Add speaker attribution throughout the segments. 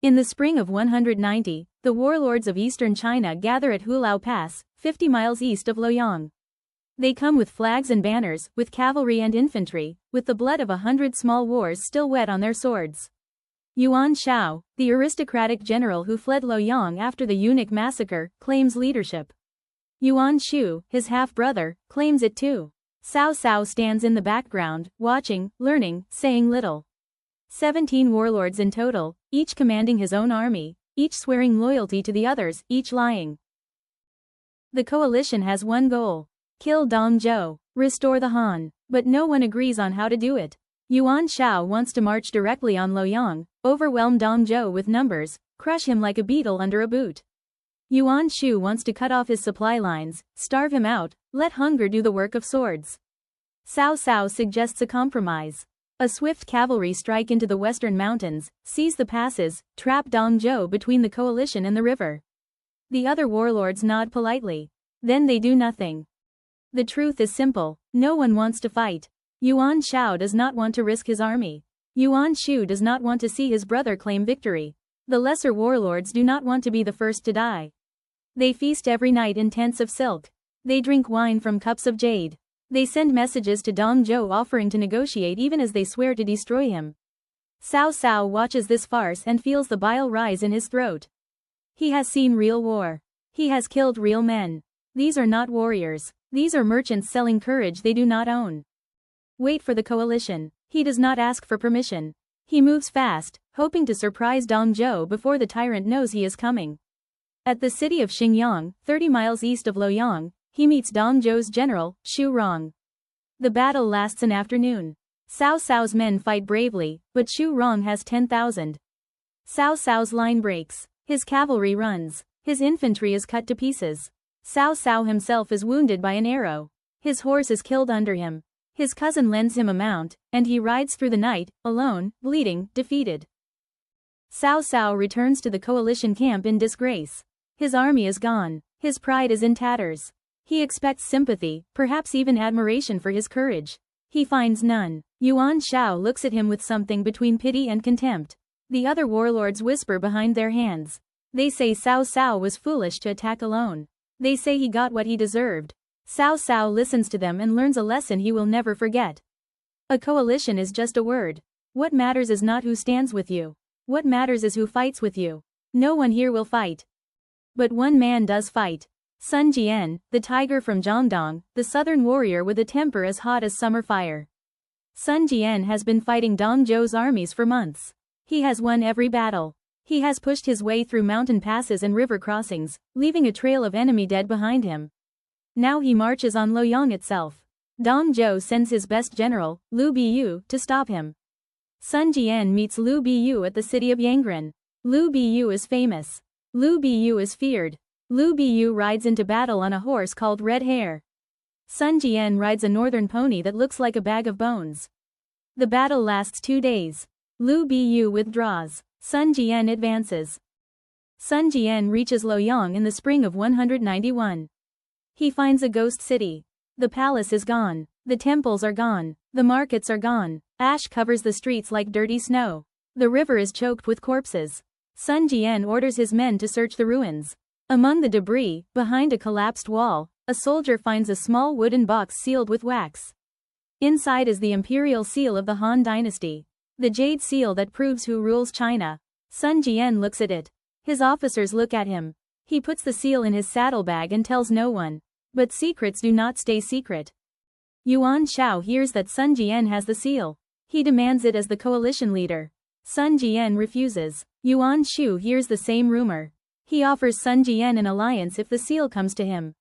Speaker 1: In the spring of 190, the warlords of eastern China gather at Hulao Pass, 50 miles east of Luoyang. They come with flags and banners, with cavalry and infantry, with the blood of 100 small wars still wet on their swords. Yuan Shao, the aristocratic general who fled Luoyang after the eunuch massacre, claims leadership. Yuan Shu, his half-brother, claims it too. Cao Cao stands in the background, watching, learning, saying little. 17 warlords in total, each commanding his own army, each swearing loyalty to the others, each lying. The coalition has one goal: kill Dong Zhou, restore the Han, but no one agrees on how to do it. Yuan Shao wants to march directly on Luoyang, overwhelm Dong Zhou with numbers, crush him like a beetle under a boot. Yuan Shu wants to cut off his supply lines, starve him out, let hunger do the work of swords. Cao Cao suggests a compromise. A swift cavalry strike into the western mountains, seize the passes, trap Dong Zhou between the coalition and the river. The other warlords nod politely. Then they do nothing. The truth is simple: no one wants to fight. Yuan Shao does not want to risk his army. Yuan Shu does not want to see his brother claim victory. The lesser warlords do not want to be the first to die. They feast every night in tents of silk. They drink wine from cups of jade. They send messages to Dong Zhou offering to negotiate even as they swear to destroy him. Cao Cao watches this farce and feels the bile rise in his throat. He has seen real war. He has killed real men. These are not warriors. These are merchants selling courage they do not own. Wait for the coalition. He does not ask for permission. He moves fast, hoping to surprise Dong Zhou before the tyrant knows he is coming. At the city of Xingyang, 30 miles east of Luoyang, he meets Dong Zhou's general, Xu Rong. The battle lasts an afternoon. Cao Cao's men fight bravely, but Xu Rong has 10,000. Cao Cao's line breaks. His cavalry runs. His infantry is cut to pieces. Cao Cao himself is wounded by an arrow. His horse is killed under him. His cousin lends him a mount, and he rides through the night, alone, bleeding, defeated. Cao Cao returns to the coalition camp in disgrace. His army is gone. His pride is in tatters. He expects sympathy, perhaps even admiration for his courage. He finds none. Yuan Shao looks at him with something between pity and contempt. The other warlords whisper behind their hands. They say Cao Cao was foolish to attack alone. They say he got what he deserved. Cao Cao listens to them and learns a lesson he will never forget. A coalition is just a word. What matters is not who stands with you. What matters is who fights with you. No one here will fight. But one man does fight. Sun Jian, the tiger from Jiangdong, the southern warrior with a temper as hot as summer fire. Sun Jian has been fighting Dong Zhou's armies for months. He has won every battle. He has pushed his way through mountain passes and river crossings, leaving a trail of enemy dead behind him. Now he marches on Luoyang itself. Dong Zhou sends his best general, Liu Biyu, to stop him. Sun Jian meets Liu Biyu at the city of Yangren. Liu Biyu is famous. Liu Biyu is feared. Liu Biyu rides into battle on a horse called Red Hare. Sun Jian rides a northern pony that looks like a bag of bones. The battle lasts 2 days. Liu Biyu withdraws. Sun Jian advances. Sun Jian reaches Luoyang in the spring of 191. He finds a ghost city. The palace is gone. The temples are gone. The markets are gone. Ash covers the streets like dirty snow. The river is choked with corpses. Sun Jian orders his men to search the ruins. Among the debris, behind a collapsed wall, a soldier finds a small wooden box sealed with wax. Inside is the imperial seal of the Han dynasty. The jade seal that proves who rules China. Sun Jian looks at it. His officers look at him. He puts the seal in his saddlebag and tells no one. But secrets do not stay secret. Yuan Shao hears that Sun Jian has the seal. He demands it as the coalition leader. Sun Jian refuses. Yuan Shu hears the same rumor. He offers Sun Jian an alliance if the seal comes to him.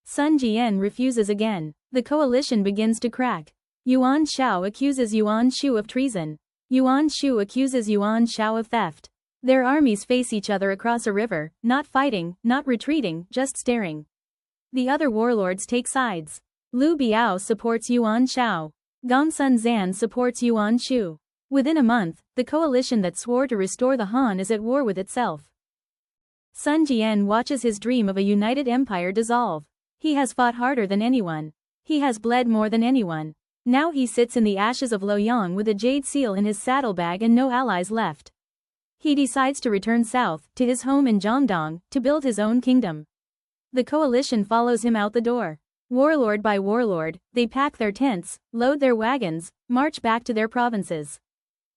Speaker 1: Sun Jian refuses again. The coalition begins to crack. Yuan Shao accuses Yuan Shu of treason. Yuan Shu accuses Yuan Shao of theft. Their armies face each other across a river, not fighting, not retreating, just staring. The other warlords take sides. Liu Biao supports Yuan Shao. Gongsun Zan supports Yuan Shu. Within a month, the coalition that swore to restore the Han is at war with itself. Sun Jian watches his dream of a united empire dissolve. He has fought harder than anyone. He has bled more than anyone. Now he sits in the ashes of Luoyang with a jade seal in his saddlebag and no allies left. He decides to return south, to his home in Jiangdong, to build his own kingdom. The coalition follows him out the door. Warlord by warlord, they pack their tents, load their wagons, march back to their provinces.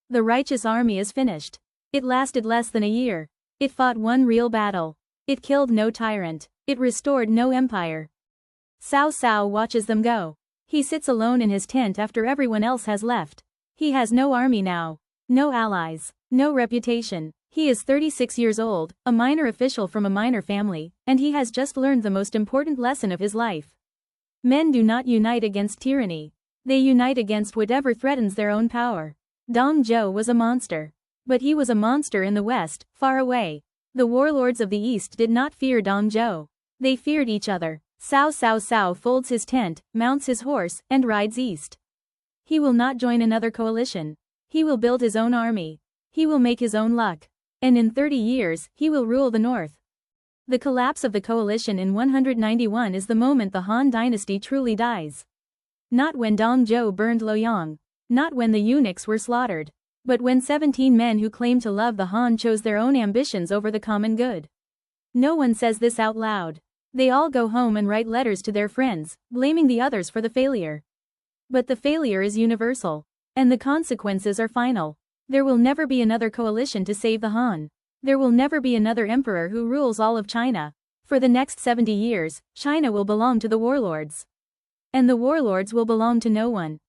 Speaker 1: The righteous army is finished. It lasted less than a year. It fought one real battle. It killed no tyrant. It restored no empire. Cao Cao watches them go. He sits alone in his tent after everyone else has left. He has no army now. No allies. No reputation. He is 36 years old, a minor official from a minor family, and he has just learned the most important lesson of his life. Men do not unite against tyranny. They unite against whatever threatens their own power. Dong Zhou was a monster. But he was a monster in the west, far away. The warlords of the east did not fear Dong Zhou. They feared each other. Cao Cao folds his tent, mounts his horse, and rides east. He will not join another coalition. He will build his own army. He will make his own luck. And in 30 years, he will rule the north. The collapse of the coalition in 191 is the moment the Han dynasty truly dies. Not when Dong Zhou burned Luoyang. Not when the eunuchs were slaughtered. But when 17 men who claimed to love the Han chose their own ambitions over the common good. No one says this out loud. They all go home and write letters to their friends, blaming the others for the failure. But the failure is universal. And the consequences are final. There will never be another coalition to save the Han. There will never be another emperor who rules all of China. For the next 70 years, China will belong to the warlords. And the warlords will belong to no one.